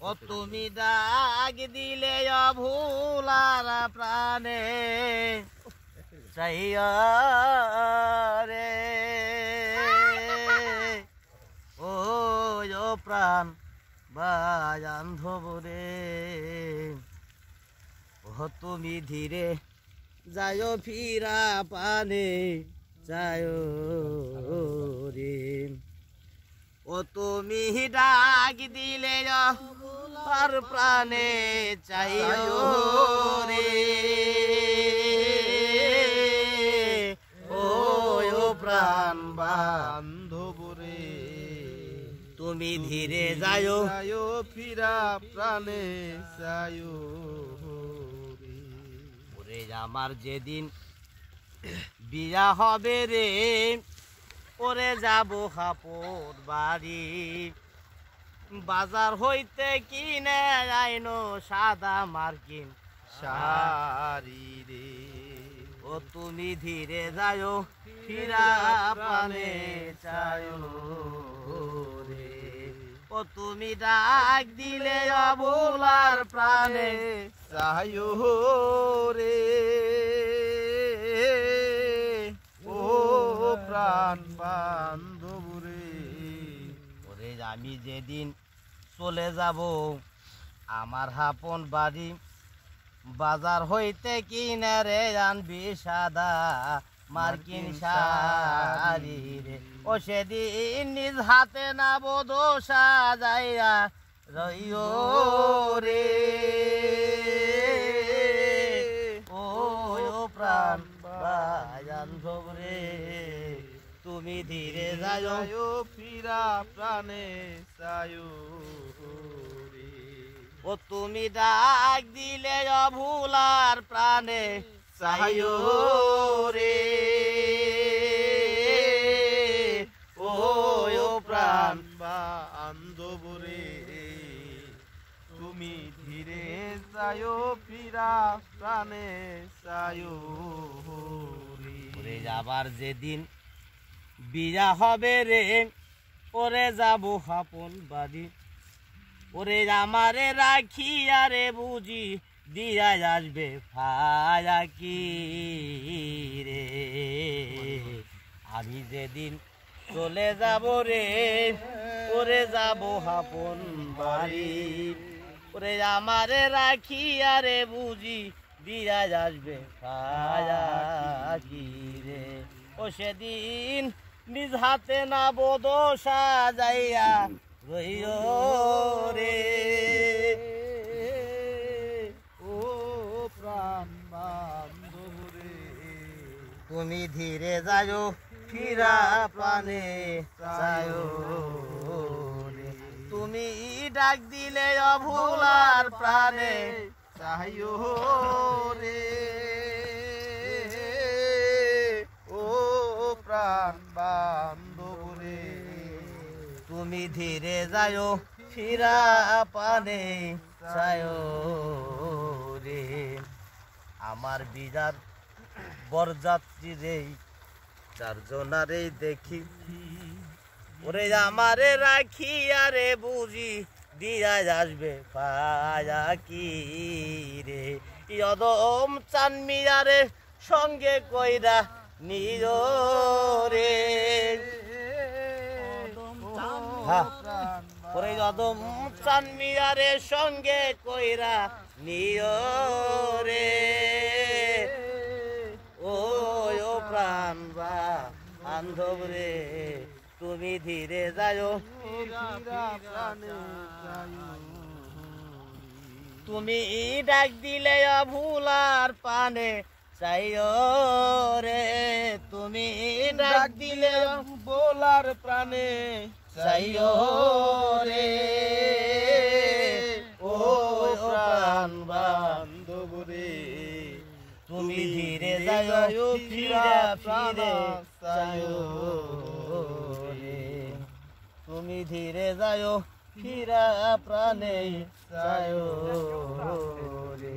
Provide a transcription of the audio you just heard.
ও তুমি ডাক দিলে অভুলার প্রাণে চাইয়া রে ও প্রাণ বান্ধব রে ও তুমি ধীরে যায় ফিরা পানে যায় রে ও তুমি ডাক দিলে আর প্রাণে চাইও রে ও প্রাণ বান্ধব রে তুমি ধীরে যাও ফিরা প্রাণে চাইও রে ওরে আমার যেদিন বিয়া হবে রে ওরে যাব হাপুর বাড়ি বাজার হইতে কিনে আইনো সাদা মার্কিন শাড়ি রে ও তুমি ধীরে যাও ফিরা প্রাণে চায়ো রে ও তুমি ডাক দিলে অবলার প্রাণে চাইও রে ও প্রাণ বান্ধব রে ওরে আমি যেদিন চলে যাব আমার হাপন বাড়ি বাজার হইতে কিনে রে আনবি সাদা মার্কিন শাড়ি রে ও সেদিন নিজ হাতে না বোধা যাইয়া রইও রে ও প্রাণ বান্ধব রে তুমি ধীরে যাও ফিরা প্রাণে চাইও রে ও তুমি ডাক দিলে অভুলার প্রাণে চাইও রে ও প্রাণ বান্ধব রে তুমি ধীরে যাও ফিরা প্রাণে চাইও রে যাবার যেদিন বিয়া হবে রে ওরে যাব হাপন বাড়ি ওরে আমারে রাখিয়া রে বুঝি দিয়া আসবে ফায়া কি রে আমি যেদিন চলে যাব রে ওরে যাব হাপন বাড়ি ওরে আমারে রাখিয়া রে বুঝি দিয়া আসবে ফায়া কি রে ও সেদিন নিজ হাতে না বোধা যাইয়া রইও রে ও প্রাণ বান্ধব রে তুমি ধীরে যাও ফিরা প্রাণে চায়ো রে তুমি ডাক দিলে অভুলার প্রাণে চাইও রে ও প্রাণ বান্ধব রে তুমি ধীরে যাও ফিরা পানে চায়ো রে আমার বিরাট বরযাত্রী রে চারজনারে দেখি ওরে আমারে রাখিয়া রে বুঝি দিয়া আসবে পায়া কি রে ইয়দম চানমিয়ারে সঙ্গে কইরা নিজ রে ওরে যদম চানমিয়ারে সঙ্গে কইরা নিয় রে ও প্রাণ বান্ধব রে তুমি ধীরে যাও তুমি ডাক দিলে অভুলার পানে চাইও রে তুমি ডাক দিলে বোলার প্রাণে চাইও রে ও প্রাণ বান্ধব রে তুমি ধীরে যাও ফিরা ফিরে চাইও রে তুমি ধীরে যাও ফিরা প্রাণে চাইও রে।